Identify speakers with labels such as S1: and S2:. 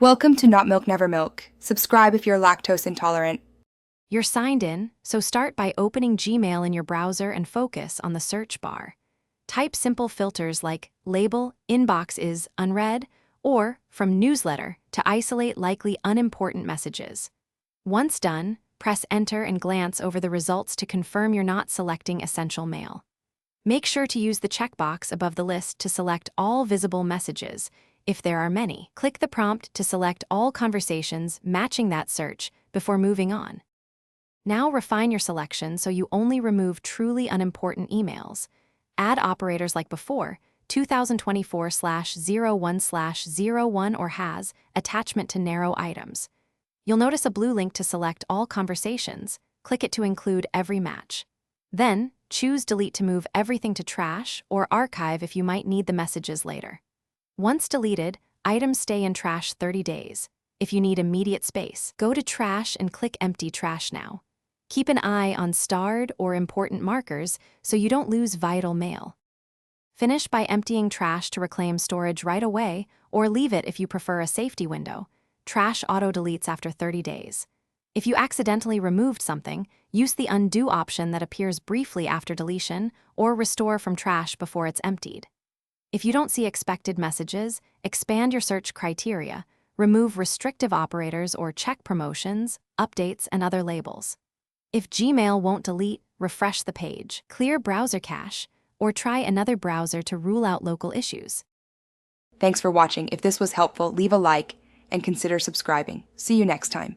S1: Welcome to Not Milk Never Milk. Subscribe if you're lactose intolerant.
S2: You're signed in, so start by opening Gmail in your browser and focus on the search bar. Type simple filters like label, inbox is unread, or from newsletter to isolate likely unimportant messages. Once done, press enter and glance over the results to confirm you're not selecting essential mail. Make sure to use the checkbox above the list to select all visible messages. If there are many, click the prompt to select all conversations matching that search before moving on. Now refine your selection so you only remove truly unimportant emails. Add operators like before, 2024/01/01 or has, attachment to narrow items. You'll notice a blue link to select all conversations. Click it to include every match. Then, choose delete to move everything to trash or archive if you might need the messages later. Once deleted, items stay in trash 30 days. If you need immediate space, go to trash and click empty trash now. Keep an eye on starred or important markers so you don't lose vital mail. Finish by emptying trash to reclaim storage right away, or leave it if you prefer a safety window. Trash auto-deletes after 30 days. If you accidentally removed something, use the undo option that appears briefly after deletion, or restore from trash before it's emptied. If you don't see expected messages, expand your search criteria, remove restrictive operators or check promotions, updates, and other labels. If Gmail won't delete, refresh the page, clear browser cache, or try another browser to rule out local issues.
S1: Thanks for watching. If this was helpful, leave a like and consider subscribing. See you next time.